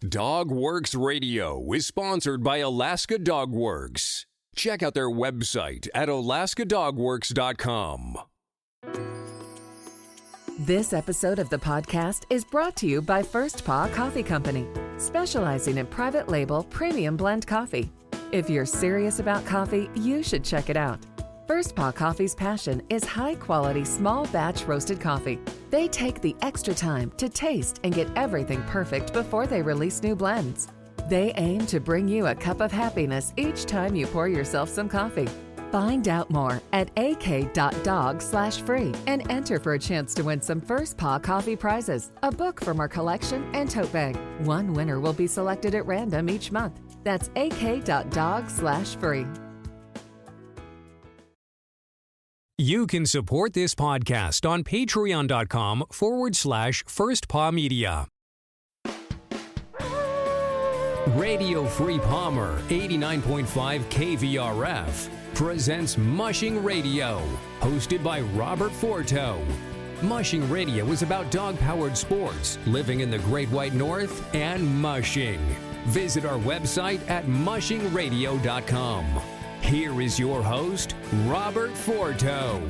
Dogworks Radio is sponsored by Alaska Dogworks. Check out their website at alaskadogworks.com. This episode of the podcast is brought to you by First Paw Coffee Company, specializing in private label premium blend coffee. If you're serious about coffee, you should check it out. First Paw Coffee's passion is high-quality, small-batch roasted coffee. They take the extra time to taste and get everything perfect before they release new blends. They aim to bring you a cup of happiness each time you pour yourself some coffee. Find out more at ak.dog/free and enter for a chance to win some First Paw Coffee prizes, a book from our collection, and tote bag. One winner will be selected at random each month. That's ak.dog/free. You can support this podcast on patreon.com/First Paw Media. Radio Free Palmer 89.5 KVRF presents Mushing Radio, hosted by Robert Forto. Mushing Radio is about dog-powered sports, living in the Great White North, and mushing. Visit our website at mushingradio.com. Here is your host, Robert Forto.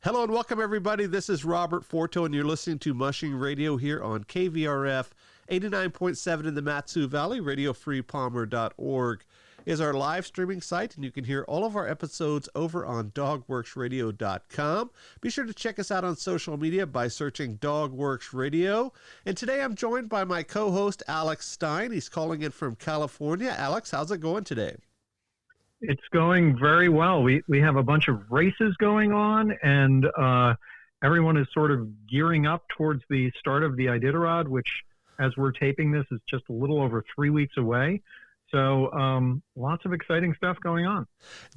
Hello and welcome, everybody. This is Robert Forto, and you're listening to Mushing Radio here on KVRF 89.7 in the Mat-Su Valley. RadioFreePalmer.org is our live streaming site, and you can hear all of our episodes over on dogworksradio.com. Be sure to check us out on social media by searching Dogworks Radio. And today I'm joined by my co-host, Alex Stein. He's calling in from California. Alex, how's it going today? It's going very well. We have a bunch of races going on, and everyone is sort of gearing up towards the start of the Iditarod, which, as we're taping this, is just a little over 3 weeks away. So lots of exciting stuff going on.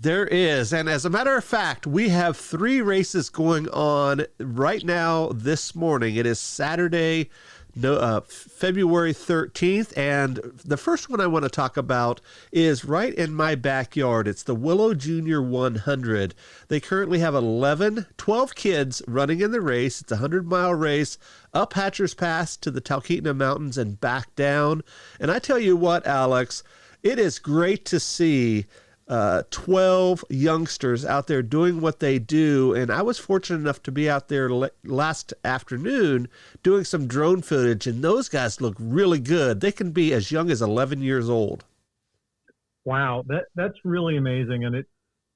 There is. And as a matter of fact, we have 3 races going on right now this morning. It is Saturday, February 13th. And the first one I want to talk about is right in my backyard. It's the Willow Junior 100. They currently have 12 kids running in the race. It's a 100-mile race up Hatcher's Pass to the Talkeetna Mountains and back down. And I tell you what, Alex, it is great to see 12 youngsters out there doing what they do. And I was fortunate enough to be out there last afternoon doing some drone footage, and those guys look really good. They can be as young as 11 years old. Wow, that's really amazing. And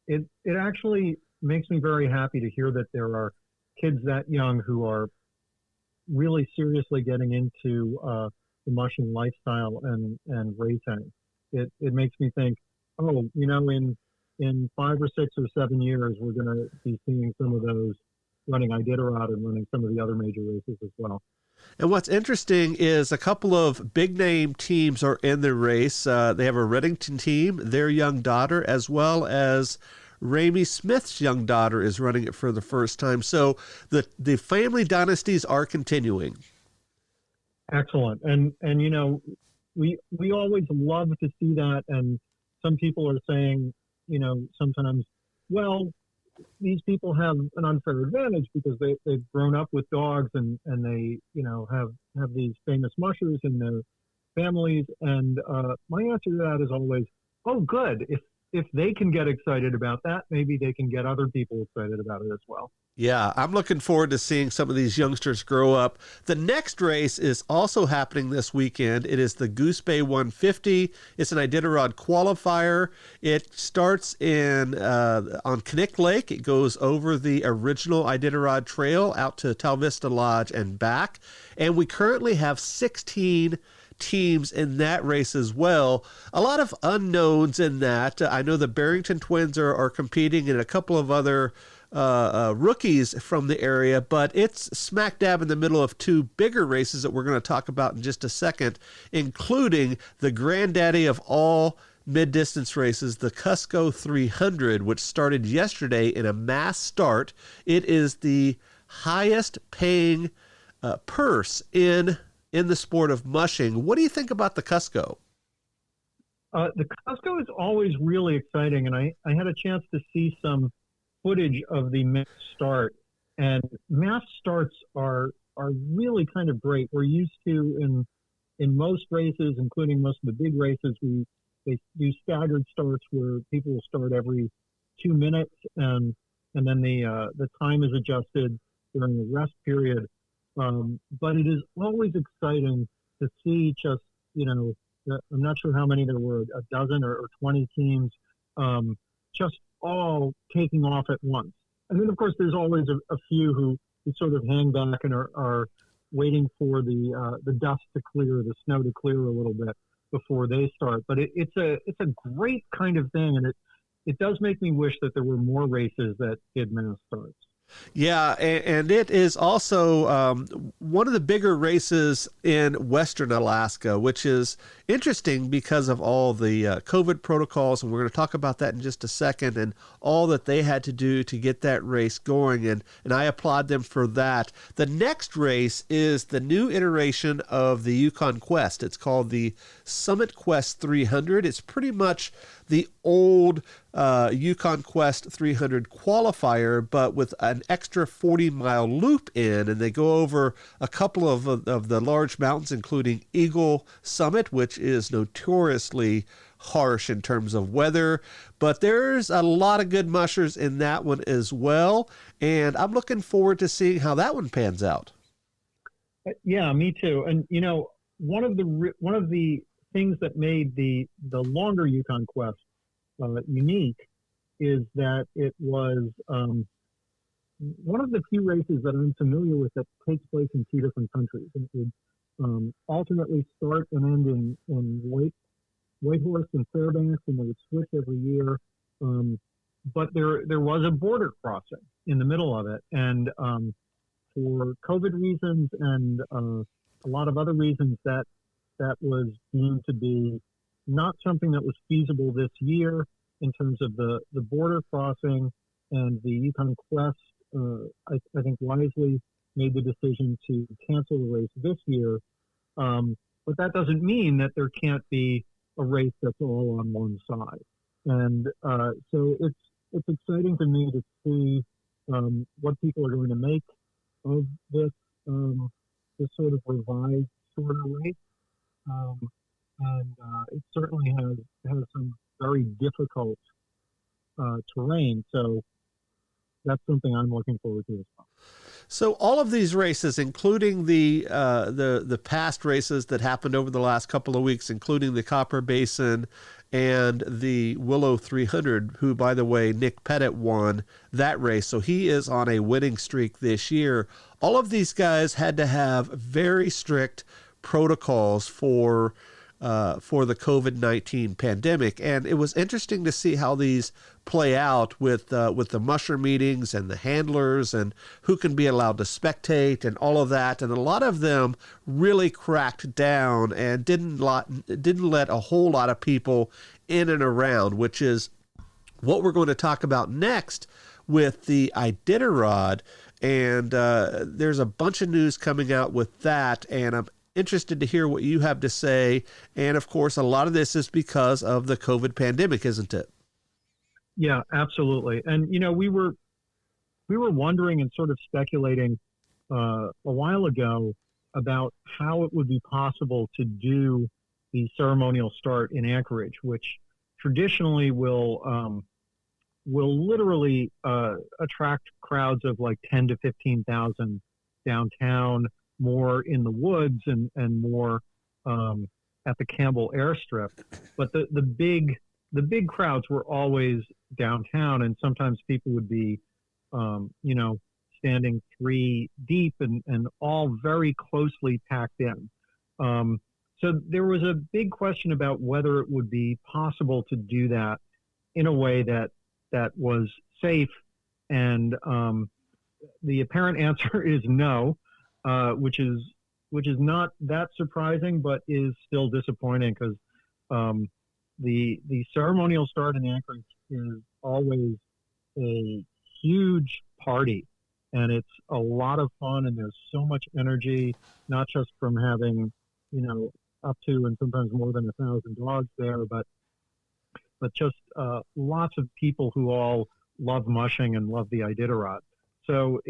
it actually makes me very happy to hear that there are kids that young who are really seriously getting into the mushing lifestyle and racing. It makes me think, oh, you know, in 5 or 6 or 7 years, we're going to be seeing some of those running Iditarod and running some of the other major races as well. And what's interesting is a couple of big-name teams are in the race. They have a Reddington team, their young daughter, as well as Ramey Smith's young daughter is running it for the first time. So the family dynasties are continuing. Excellent. And you know, we always love to see that. And some people are saying, you know, sometimes, well, these people have an unfair advantage because they've grown up with dogs and they, you know, have these famous mushers in their families. And my answer to that is always, oh, good. If they can get excited about that, maybe they can get other people excited about it as well. Yeah, I'm looking forward to seeing some of these youngsters grow up. The next race is also happening this weekend. It is the Goose Bay 150. It's an Iditarod qualifier. It starts on Knik Lake. It goes over the original Iditarod Trail out to Tal Vista Lodge and back. And we currently have 16 teams in that race as well. A lot of unknowns in that. I know the Barrington twins are competing and a couple of other rookies from the area, but it's smack dab in the middle of 2 bigger races that we're going to talk about in just a second, including the granddaddy of all mid-distance races, the Cusco 300, which started yesterday in a mass start. It is the highest paying purse in the sport of mushing. What do you think about the Cusco? The Cusco is always really exciting, and I had a chance to see some footage of the mass start, and mass starts are are really kind of great. We're used to in most races, including most of the big races, they do staggered starts where people will start every 2 minutes, and then the time is adjusted during the rest period. But it is always exciting to see just, I'm not sure how many there were, a dozen or 20 teams, just all taking off at once. And then, of course, there's always a few who sort of hang back and are waiting for the dust to clear, the snow to clear a little bit before they start. But it's a great kind of thing, and it does make me wish that there were more races that did mass starts. Yeah, and it is also one of the bigger races in Western Alaska, which is interesting because of all the COVID protocols, and we're going to talk about that in just a second, and all that they had to do to get that race going, and I applaud them for that. The next race is the new iteration of the Yukon Quest. It's called the Summit Quest 300. It's pretty much the old Yukon Quest 300 qualifier, but with an extra 40-mile loop in, and they go over a couple of the large mountains, including Eagle Summit, which is notoriously harsh in terms of weather, but there's a lot of good mushers in that one as well, and I'm looking forward to seeing how that one pans out. Yeah, me too. And one of the things that made the longer Yukon Quest unique is that it was one of the few races that I'm familiar with that takes place in two different countries. And it would alternately start and end in Whitehorse and Fairbanks, and they would switch every year. But there was a border crossing in the middle of it, and for COVID reasons and a lot of other reasons, that was deemed to be not something that was feasible this year in terms of the border crossing, and the Yukon Quest, I think wisely made the decision to cancel the race this year. But that doesn't mean that there can't be a race that's all on one side. And so it's exciting to me to see what people are going to make of this sort of revised sort of race. And it certainly has some very difficult terrain. So that's something I'm looking forward to as well. So all of these races, including the past races that happened over the last couple of weeks, including the Copper Basin and the Willow 300, who, by the way, Nick Pettit won that race. So he is on a winning streak this year. All of these guys had to have very strict protocols for the COVID-19 pandemic, and it was interesting to see how these play out with the musher meetings and the handlers and who can be allowed to spectate and all of that. And a lot of them really cracked down and didn't let a whole lot of people in and around, which is what we're going to talk about next with the Iditarod. And there's a bunch of news coming out with that, and I'm interested to hear what you have to say. And of course, a lot of this is because of the COVID pandemic, isn't it? Yeah, absolutely. And we were wondering and sort of speculating a while ago about how it would be possible to do the ceremonial start in Anchorage, which traditionally will literally attract crowds of like 10 to 15,000 downtown, more in the woods and more at the Campbell Airstrip. But the big crowds were always downtown, and sometimes people would be standing 3 deep and all very closely packed in. So there was a big question about whether it would be possible to do that in a way that was safe, and the apparent answer is no. Which is not that surprising, but is still disappointing because the ceremonial start in Anchorage is always a huge party, and it's a lot of fun, and there's so much energy, not just from having up to and sometimes more than 1,000 dogs there, but just lots of people who all love mushing and love the Iditarod. So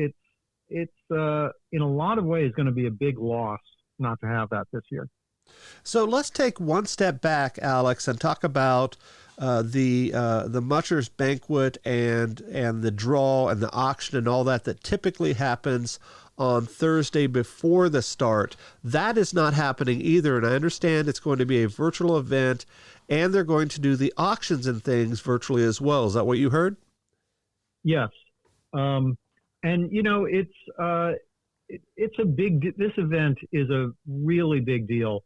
it's in a lot of ways going to be a big loss not to have that this year. So let's take one step back, Alex, and talk about the Mushers Banquet and the draw and the auction and all that typically happens on Thursday before the start. That is not happening either, and I understand it's going to be a virtual event, and they're going to do the auctions and things virtually as well. Is that what you heard? Yes, and it's a big. This event is a really big deal.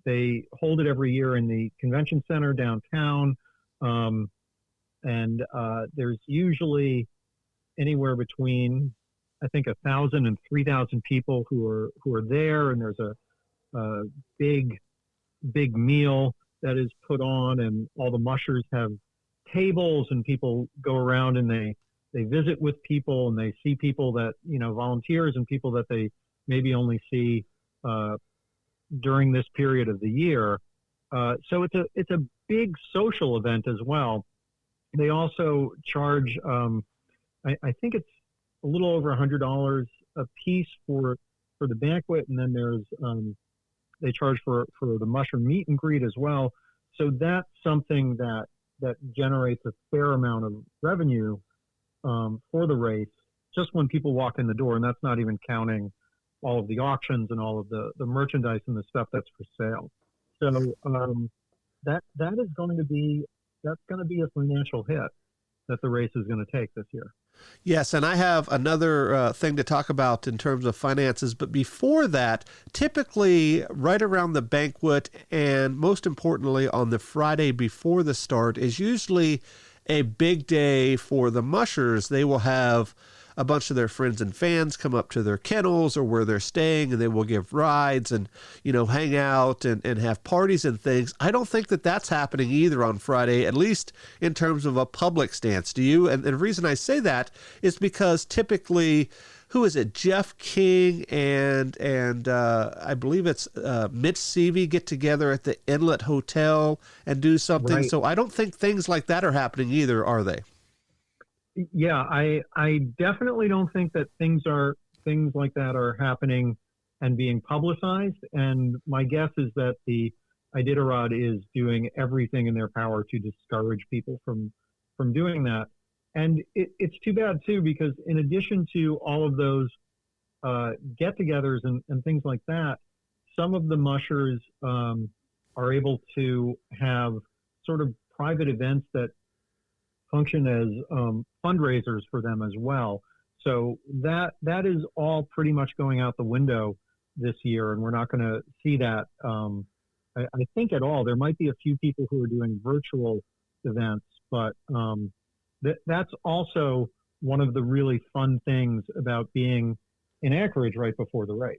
They hold it every year in the convention center downtown, and there's usually anywhere between, I think, 1,000 and 3,000 people who are there, and there's a big meal that is put on, and all the mushers have tables, and people go around and they visit with people, and they see people that, volunteers and people that they maybe only see during this period of the year. So it's a big social event as well. They also charge, I think it's a little over $100 a piece for the banquet, and then there's they charge for the musher meet and greet as well. So that's something that generates a fair amount of revenue for the race just when people walk in the door, and that's not even counting all of the auctions and all of the merchandise and the stuff that's for sale. So that is going to be a financial hit that the race is going to take this year. Yes, and I have another thing to talk about in terms of finances, but before that, typically right around the banquet and most importantly on the Friday before the start is usually a big day for the mushers. They will have a bunch of their friends and fans come up to their kennels or where they're staying, and they will give rides and, hang out and have parties and things. I don't think that that's happening either on Friday, at least in terms of a public stance. Do you? And the reason I say that is because typically, who is it? Jeff King and I believe it's Mitch Seavey get together at the Inlet Hotel and do something. Right. So I don't think things like that are happening either, are they? Yeah, I definitely don't think that things like that are happening and being publicized. And my guess is that the Iditarod is doing everything in their power to discourage people from doing that. And it's too bad too, because in addition to all of those get-togethers and things like that, some of the mushers are able to have sort of private events that function as fundraisers for them as well. So that is all pretty much going out the window this year, and we're not going to see that, I think, at all. There might be a few people who are doing virtual events, but that's also one of the really fun things about being in Anchorage right before the race.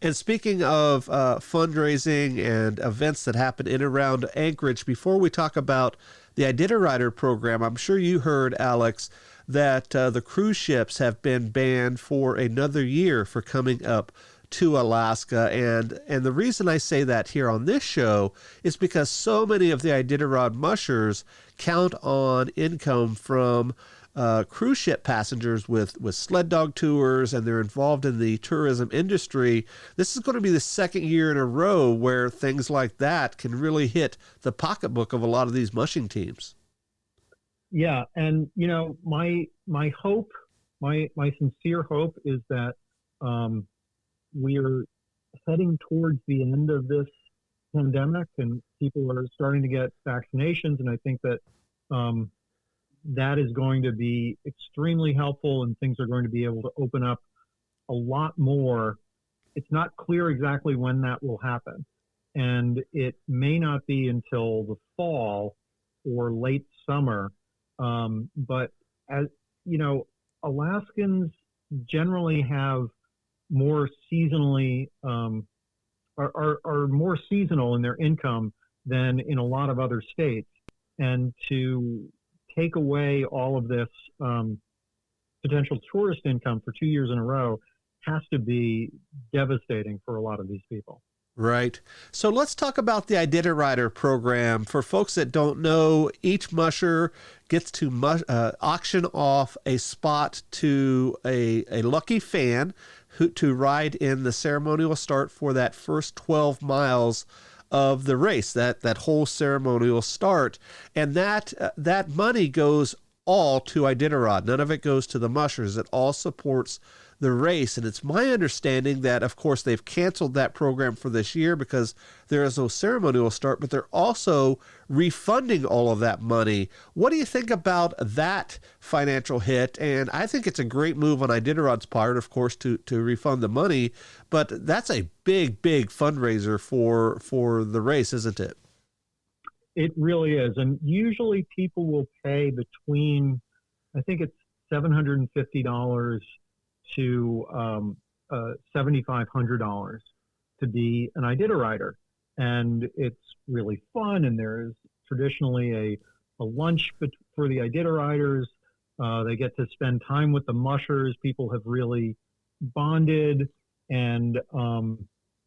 And speaking of fundraising and events that happen in and around Anchorage, before we talk about the Iditarod program, I'm sure you heard, Alex, that the cruise ships have been banned for another year for coming up to Alaska. And the reason I say that here on this show is because so many of the Iditarod mushers count on income from cruise ship passengers with sled dog tours, and they're involved in the tourism industry. This is going to be the second year in a row where things like that can really hit the pocketbook of a lot of these mushing teams. Yeah, and my hope, my sincere hope is that we're heading towards the end of this pandemic, and people are starting to get vaccinations, and I think that that is going to be extremely helpful, and things are going to be able to open up a lot more. It's not clear exactly when that will happen, and it may not be until the fall or late summer. But as you know, Alaskans generally have more seasonally are more seasonal in their income than in a lot of other states, and to take away all of this potential tourist income for 2 years in a row has to be devastating for a lot of these people. Right. So let's talk about the Iditarod program. For folks that don't know, each musher gets to auction off a spot to a lucky fan to ride in the ceremonial start for that first 12 miles of the race, that whole ceremonial start. And that money goes all to Iditarod. None of it goes to the mushers. It all supports the race. And it's my understanding that, of course, they've canceled that program for this year because there is no ceremonial start, but they're also refunding all of that money. What do you think about that financial hit? And I think it's a great move on Iditarod's part, of course, to refund the money, but that's a big, big fundraiser for the race, isn't it? It really is. And usually people will pay between, I think it's $750 to $7,500 to be an Iditarider. And it's really fun. And there's traditionally a lunch for the Iditariders. They get to spend time with the mushers. People have really bonded, and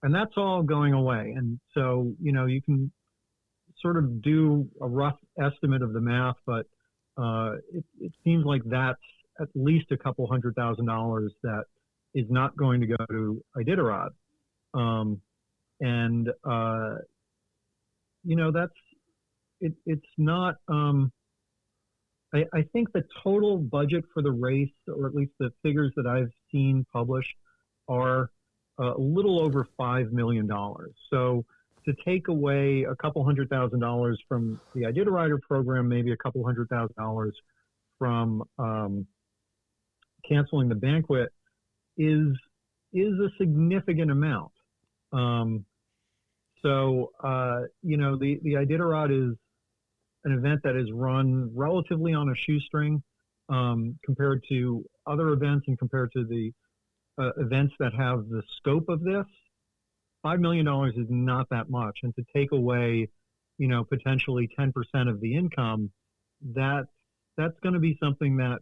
that's all going away. And so, you can sort of do a rough estimate of the math, but it seems like that's at least a couple $100,000 that is not going to go to Iditarod. It's not, I think the total budget for the race, or at least the figures that I've seen published, are a little over $5 million. So to take away a couple $100,000 from the Iditarider program, maybe a couple $100,000 from canceling the banquet is a significant amount. The Iditarod is an event that is run relatively on a shoestring compared to other events and compared to the events that have the scope of this. $5 million is not that much. And to take away, potentially 10% of the income, that's going to be something that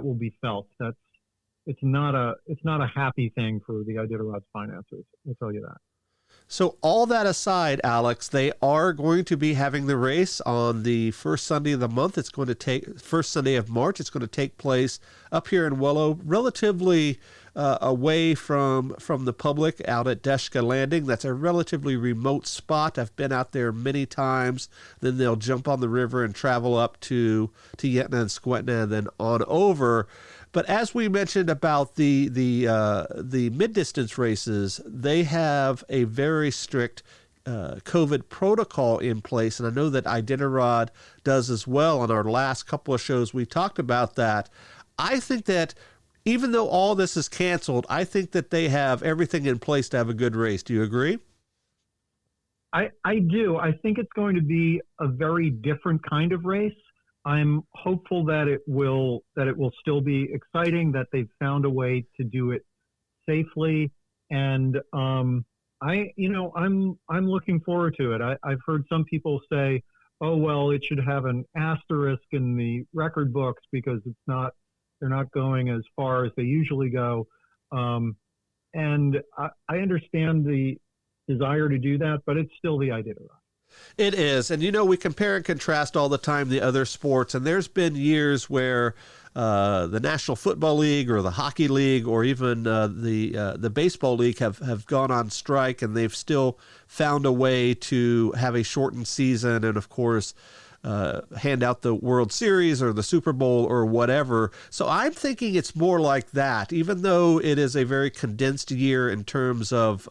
will be felt. It's not a happy thing for the Iditarod's finances. I'll tell you that. So all that aside, Alex, they are going to be having the race on the first Sunday of the month. It's going to take first Sunday of March. It's going to take place up here in Willow, relatively away from the public, out at Deshka Landing. That's a relatively remote spot. I've been out there many times. Then they'll jump on the river and travel up to Yetna and Skwetna and then on over. But as we mentioned about the mid-distance races, they have a very strict COVID protocol in place, and I know that Iditarod does as well. On our last couple of shows, we talked about that. I think that even though all this is canceled, I think that they have everything in place to have a good race. Do you agree? I do. I think it's going to be a very different kind of race. I'm hopeful that it will still be exciting, that they've found a way to do it safely, and I'm looking forward to it. I've heard some people say, "Oh well, it should have an asterisk in the record books because they're not going as far as they usually go," and I understand the desire to do that, but it's still the Iditarod. It is. And, we compare and contrast all the time the other sports. And there's been years where the National Football League or the Hockey League or even the Baseball League have gone on strike, and they've still found a way to have a shortened season and, of course, hand out the World Series or the Super Bowl or whatever. So I'm thinking it's more like that, even though it is a very condensed year in terms of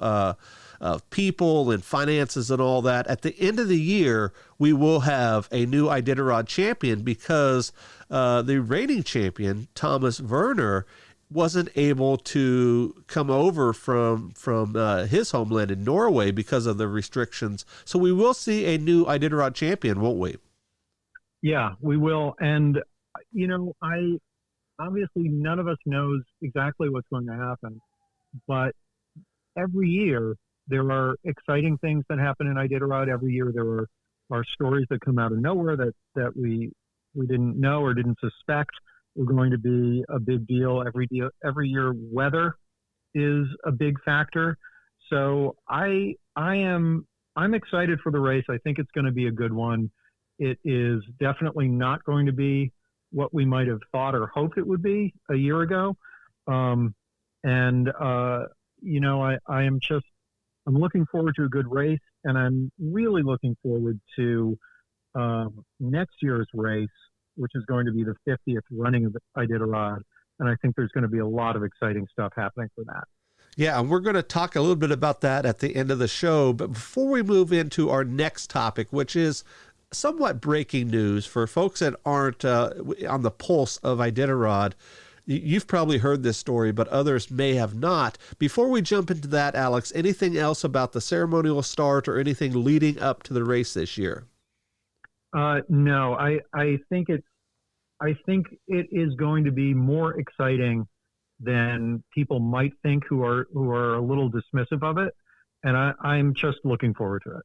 people and finances and all that. At the end of the year, we will have a new Iditarod champion because the reigning champion, Thomas Werner, wasn't able to come over from his homeland in Norway because of the restrictions. So we will see a new Iditarod champion, won't we? Yeah, we will. And, obviously none of us knows exactly what's going to happen, but every year there are exciting things that happen in Iditarod. Every year there are stories that come out of nowhere that we didn't know or didn't suspect were going to be a big deal. Every year weather is a big factor. So I'm excited for the race. I think it's going to be a good one. It is definitely not going to be what we might have thought or hoped it would be a year ago. I'm looking forward to a good race, and I'm really looking forward to next year's race, which is going to be the 50th running of Iditarod. And I think there's going to be a lot of exciting stuff happening for that. Yeah, and we're going to talk a little bit about that at the end of the show. But before we move into our next topic, which is somewhat breaking news for folks that aren't on the pulse of Iditarod, you've probably heard this story, but others may have not. Before we jump into that, Alex, anything else about the ceremonial start or anything leading up to the race this year? No, I think it is going to be more exciting than people might think who are a little dismissive of it, and I'm just looking forward to it.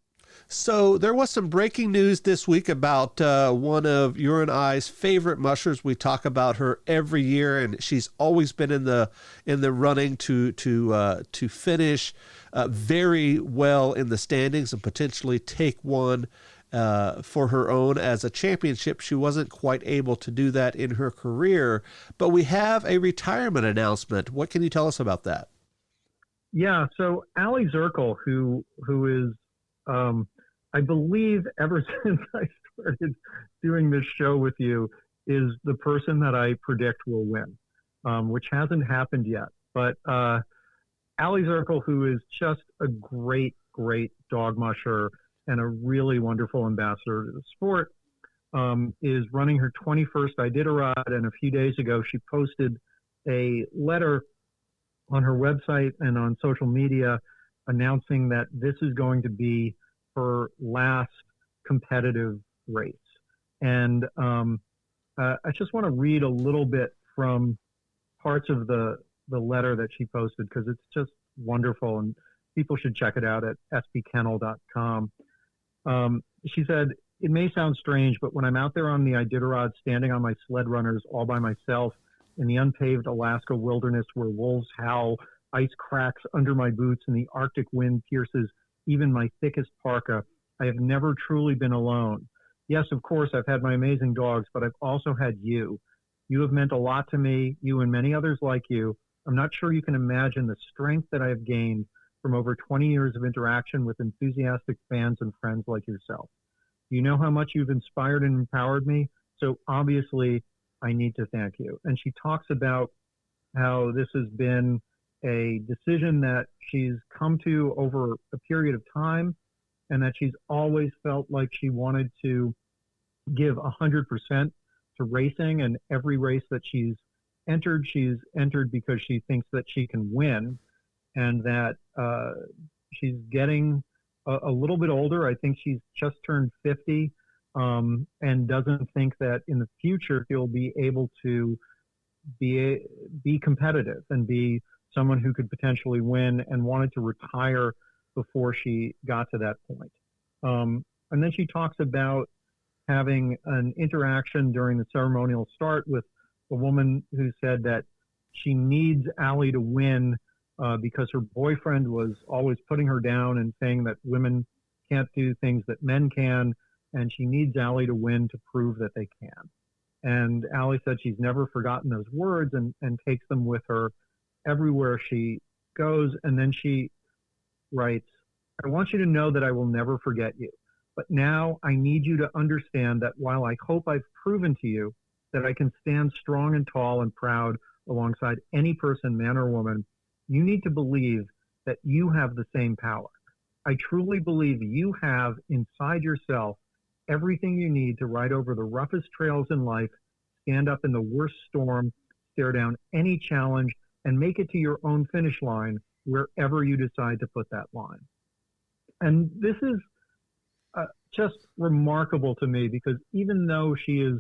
So there was some breaking news this week about one of your and I's favorite mushers. We talk about her every year, and she's always been in the running to finish very well in the standings and potentially take one for her own as a championship. She wasn't quite able to do that in her career, but we have a retirement announcement. What can you tell us about that? Yeah, so Aliy Zirkle, who is, I believe ever since I started doing this show with you, is the person that I predict will win, which hasn't happened yet. But Aliy Zirkle, who is just a great, great dog musher and a really wonderful ambassador to the sport, is running her 21st Iditarod. And a few days ago, she posted a letter on her website and on social media announcing that this is going to be her last competitive race. And I just want to read a little bit from parts of the letter that she posted, because it's just wonderful, and people should check it out at spkennel.com. She said, "It may sound strange, but when I'm out there on the Iditarod standing on my sled runners all by myself in the unpaved Alaska wilderness where wolves howl, ice cracks under my boots, and the Arctic wind pierces even my thickest parka, I have never truly been alone. Yes, of course, I've had my amazing dogs, but I've also had you. You have meant a lot to me, you and many others like you. I'm not sure you can imagine the strength that I have gained from over 20 years of interaction with enthusiastic fans and friends like yourself. You know how much you've inspired and empowered me, so obviously I need to thank you." And she talks about how this has been a decision that she's come to over a period of time, and that she's always felt like she wanted to give 100% to racing, and every race that she's entered because she thinks that she can win, and that she's getting a little bit older. I think she's just turned 50, and doesn't think that in the future she'll be able to be competitive and be someone who could potentially win, and wanted to retire before she got to that point. And then she talks about having an interaction during the ceremonial start with a woman who said that she needs Aliy to win because her boyfriend was always putting her down and saying that women can't do things that men can, and she needs Aliy to win to prove that they can. And Aliy said she's never forgotten those words and takes them with her everywhere she goes. And then she writes, "I want you to know that I will never forget you. But now I need you to understand that while I hope I've proven to you that I can stand strong and tall and proud alongside any person, man or woman, you need to believe that you have the same power. I truly believe you have inside yourself everything you need to ride over the roughest trails in life, stand up in the worst storm, stare down any challenge, and make it to your own finish line wherever you decide to put that line." And this is just remarkable to me, because even though she is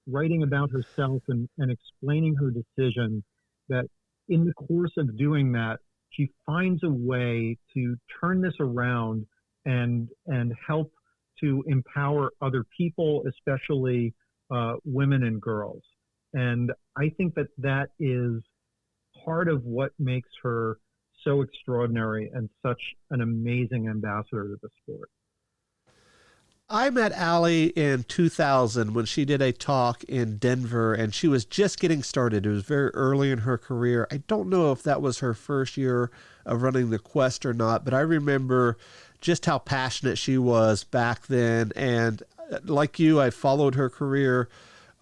writing about herself and explaining her decision, that in the course of doing that, she finds a way to turn this around and help to empower other people, especially women and girls. And I think that is part of what makes her so extraordinary and such an amazing ambassador to the sport. I met Aliy in 2000 when she did a talk in Denver, and she was just getting started. It was very early in her career. I don't know if that was her first year of running the Quest or not, but I remember just how passionate she was back then. And like you, I followed her career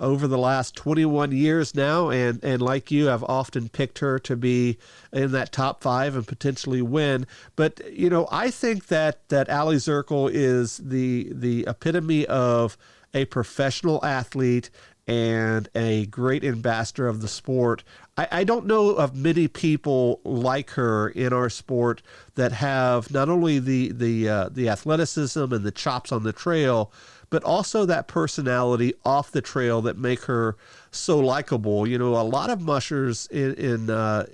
over the last 21 years now, and like you, I've often picked her to be in that top 5 and potentially win. But, you know, I think that Aliy Zirkle is the epitome of a professional athlete and a great ambassador of the sport. I don't know of many people like her in our sport that have not only the athleticism and the chops on the trail, but also that personality off the trail that make her so likable. You know, a lot of mushers in not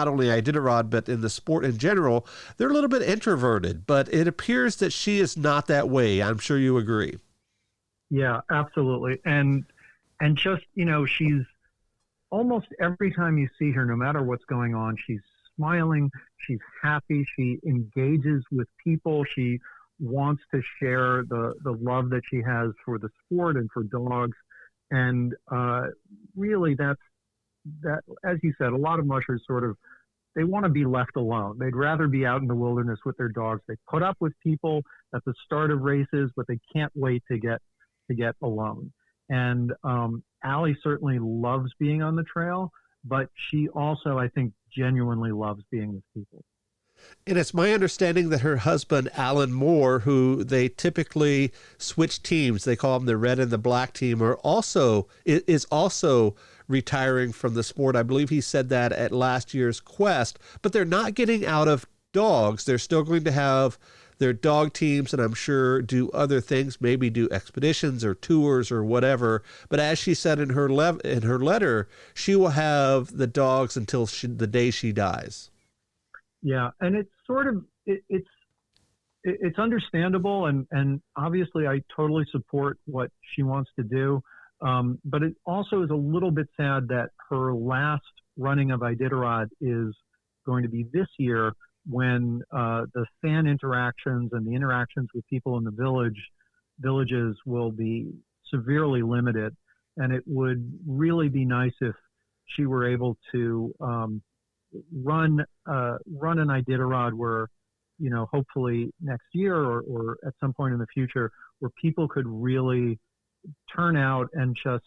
only Iditarod, but in the sport in general, they're a little bit introverted, but it appears that she is not that way. I'm sure you agree. Yeah, absolutely. And just, you know, she's almost every time you see her, no matter what's going on, she's smiling, she's happy, she engages with people, she wants to share the love that she has for the sport and for dogs. And really that, as you said, a lot of mushers they want to be left alone. They'd rather be out in the wilderness with their dogs. They put up with people at the start of races, but they can't wait to get alone. And Aliy certainly loves being on the trail, but she also, I think, genuinely loves being with people. And it's my understanding that her husband, Alan Moore, who they typically switch teams, they call him the red and the black team, is also retiring from the sport. I believe he said that at last year's Quest, but they're not getting out of dogs. They're still going to have their dog teams, and I'm sure do other things, maybe do expeditions or tours or whatever. But as she said in her letter, she will have the dogs until the day she dies. Yeah, and it's it's understandable, and obviously I totally support what she wants to do. But it also is a little bit sad that her last running of Iditarod is going to be this year, when the fan interactions and the interactions with people in the villages will be severely limited. And it would really be nice if she were able to run an Iditarod where, you know, hopefully next year or at some point in the future, where people could really turn out and just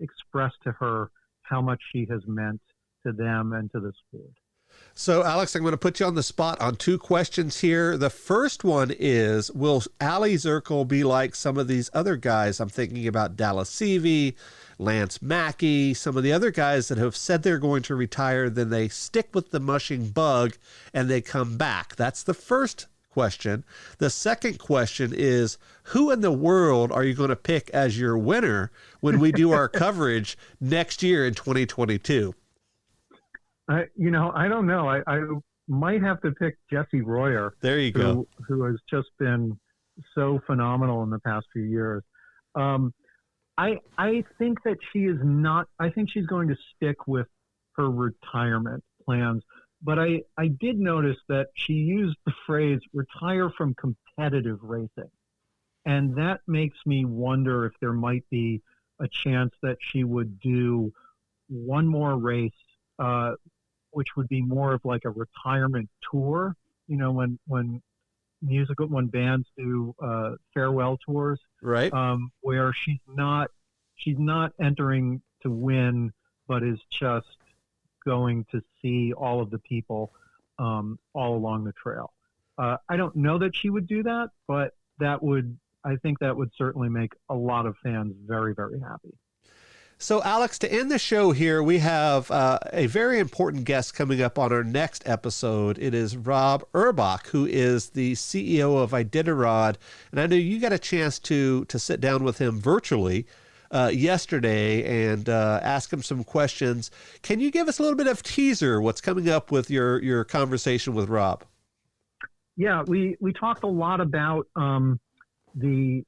express to her how much she has meant to them and to the sport. So, Alex, I'm going to put you on the spot on 2 questions here. The first one is, will Aliy Zirkle be like some of these other guys? I'm thinking about Dallas Seavey, Lance Mackey, some of the other guys that have said they're going to retire, then they stick with the mushing bug and they come back. That's the first question. The second question is, who in the world are you going to pick as your winner when we do our coverage next year in 2022? I don't know. I might have to pick Jesse Royer. There you go. Who has just been so phenomenal in the past few years. I think that she is not. I think she's going to stick with her retirement plans. But I did notice that she used the phrase "retire from competitive racing," and that makes me wonder if there might be a chance that she would do one more race. Which would be more of like a retirement tour, you know, when bands do farewell tours, right? Where she's not entering to win, but is just going to see all of the people all along the trail. I don't know that she would do that, but I think that would certainly make a lot of fans very, very happy. So, Alex, to end the show here, we have a very important guest coming up on our next episode. It is Rob Urbach, who is the CEO of Iditarod. And I know you got a chance to sit down with him virtually yesterday and ask him some questions. Can you give us a little bit of teaser what's coming up with your conversation with Rob? Yeah, we talked a lot about the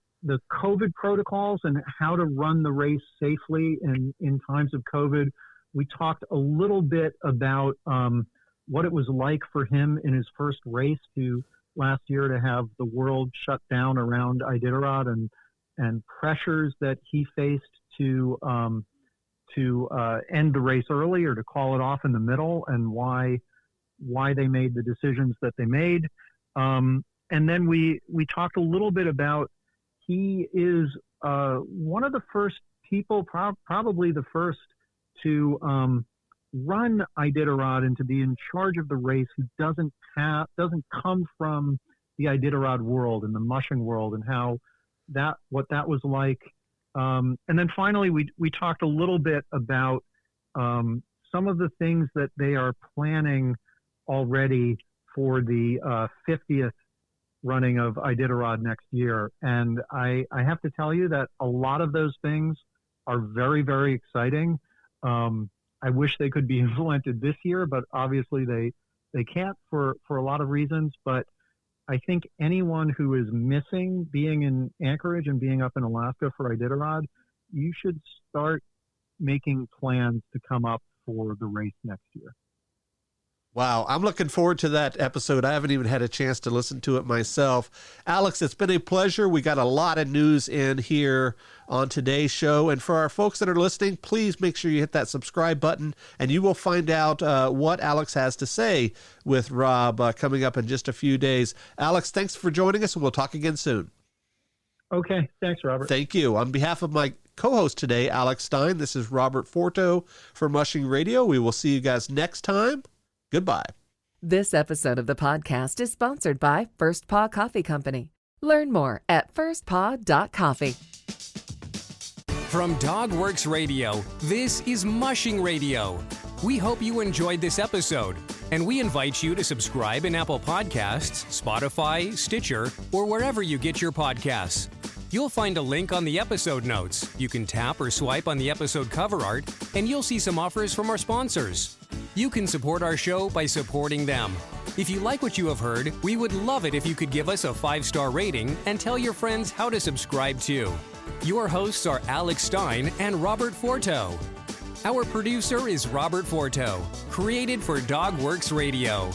COVID protocols and how to run the race safely in times of COVID. We talked a little bit about what it was like for him in his first race last year to have the world shut down around Iditarod and pressures that he faced to end the race early or to call it off in the middle, and why they made the decisions that they made. And then we talked a little bit about, he is one of the first people, probably the first to run Iditarod and to be in charge of the race, who doesn't come from the Iditarod world and the mushing world, and what that was like. And then finally, we talked a little bit about some of the things that they are planning already for the 50th running of Iditarod next year. And I have to tell you that a lot of those things are very, very exciting. I wish they could be implemented this year, but obviously they can't for a lot of reasons. But I think anyone who is missing being in Anchorage and being up in Alaska for Iditarod, you should start making plans to come up for the race next year. Wow, I'm looking forward to that episode. I haven't even had a chance to listen to it myself. Alex, it's been a pleasure. We got a lot of news in here on today's show. And for our folks that are listening, please make sure you hit that subscribe button, and you will find out what Alex has to say with Rob coming up in just a few days. Alex, thanks for joining us, and we'll talk again soon. Okay, thanks, Robert. Thank you. On behalf of my co-host today, Alex Stein, this is Robert Forto for Mushing Radio. We will see you guys next time. Goodbye. This episode of the podcast is sponsored by First Paw Coffee Company. Learn more at firstpaw.coffee. From Dogworks Radio, this is Mushing Radio. We hope you enjoyed this episode, and we invite you to subscribe in Apple Podcasts, Spotify, Stitcher, or wherever you get your podcasts. You'll find a link on the episode notes. You can tap or swipe on the episode cover art, and you'll see some offers from our sponsors. You can support our show by supporting them. If you like what you have heard, we would love it if you could give us a 5-star rating and tell your friends how to subscribe too. Your hosts are Alex Stein and Robert Forto. Our producer is Robert Forto, created for Dogworks Radio.